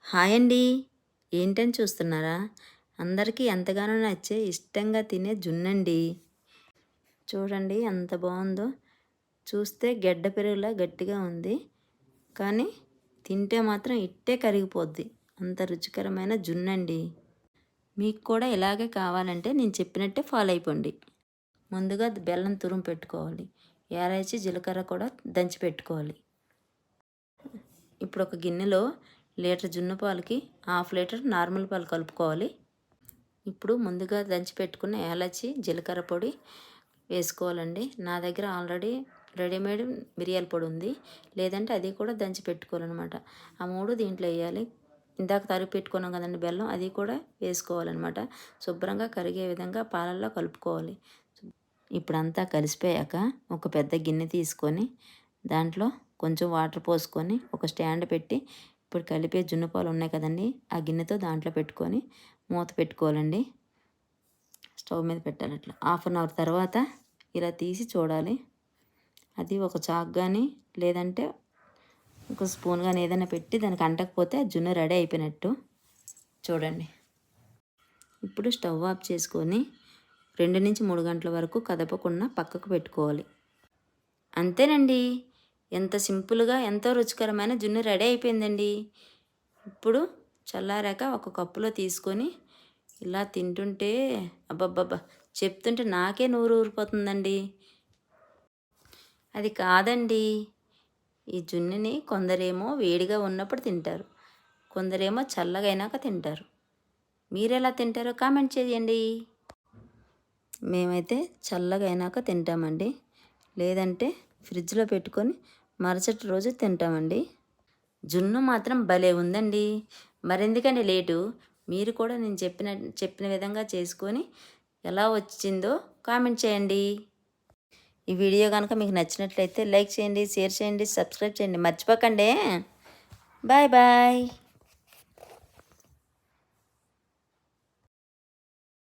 Hi అండి. ఏంటని చూస్తున్నారా? అందరికీ ఎంతగానో నచ్చే ఇష్టంగా తినే జున్నండి. చూడండి ఎంత బాగుందో. చూస్తే గెడ్డ పెరుగులా గట్టిగా ఉంది. కానీ తింటే మాత్రం ఇట్టే కరిగిపోద్ది. అంత రుచికరమైన జున్నండి. మీకు కూడా ఇలాగే కావాలంటే నేను చెప్పినట్టే ఫాలో అయిపోండి. ముందుగా బెల్లం తురుము పెట్టుకోవాలి. యాలైచి జీలకర్ర కూడా దంచి పెట్టుకోవాలి. ఇప్పుడు ఒక గిన్నెలో లీటర్ జున్ను పాలకి హాఫ్ లీటర్ నార్మల్ పాలు కలుపుకోవాలి. ఇప్పుడు ముందుగా దంచి పెట్టుకున్న యాలచి జీలకర్ర పొడి వేసుకోవాలండి. నా దగ్గర ఆల్రెడీ రెడీమేడ్ మిరియాల పొడి ఉంది, లేదంటే అది కూడా దంచి పెట్టుకోవాలన్నమాట. ఆ మూడు దీంట్లో వేయాలి. ఇందాక తరిగి పెట్టుకున్నాం కదండి బెల్లం, అది కూడా వేసుకోవాలన్నమాట. శుభ్రంగా కరిగే విధంగా పాలల్లో కలుపుకోవాలి. ఇప్పుడంతా కలిసిపోయాక ఒక పెద్ద గిన్నె తీసుకొని దాంట్లో కొంచెం వాటర్ పోసుకొని ఒక స్టాండ్ పెట్టి, ఇప్పుడు కలిపే జున్ను పాలు ఉన్నాయి కదండి, ఆ గిన్నెతో దాంట్లో పెట్టుకొని మూత పెట్టుకోవాలండి. స్టవ్ మీద పెట్టాలి. అట్లా హాఫ్ అన్ అవర్ తర్వాత ఇలా తీసి చూడాలి. అది ఒక చాక్ కానీ లేదంటే ఒక స్పూన్ కానీ ఏదైనా పెట్టి దానికి అంటకపోతే జున్ను రెడీ అయిపోయినట్టు. చూడండి. ఇప్పుడు స్టవ్ ఆఫ్ చేసుకొని 2 నుంచి 3 గంటల వరకు కదపకుండా పక్కకు పెట్టుకోవాలి. అంతేనండి. ఎంత సింపుల్గా ఎంతో రుచికరమైన జున్ను రెడీ అయిపోయిందండి. ఇప్పుడు చల్లారాక ఒక కప్పులో తీసుకొని ఇలా తింటుంటే అబ్బబ్బబ్బా, చెప్తుంటే నాకే నోరు ఊరిపోతుందండి. అది కాదండి, ఈ జున్నుని కొందరేమో వేడిగా ఉన్నప్పుడు తింటారు, కొందరేమో చల్లగా అయినాక తింటారు. మీరెలా తింటారో కామెంట్ చేయండి. మేమైతే చల్లగా అయినాక తింటామండి, లేదంటే ఫ్రిడ్జ్లో పెట్టుకొని మరుసటి రోజు తింటామండి. జున్ను మాత్రం భలే ఉందండి. మరెందుకండి లేటు? మీరు కూడా నేను చెప్పిన విధంగా చేసుకొని ఎలా వచ్చిందో కామెంట్ చేయండి. ఈ వీడియో కనుక మీకు నచ్చినట్లయితే లైక్ చేయండి, షేర్ చేయండి, సబ్స్క్రైబ్ చేయండి. మర్చిపోకండి. Bye bye.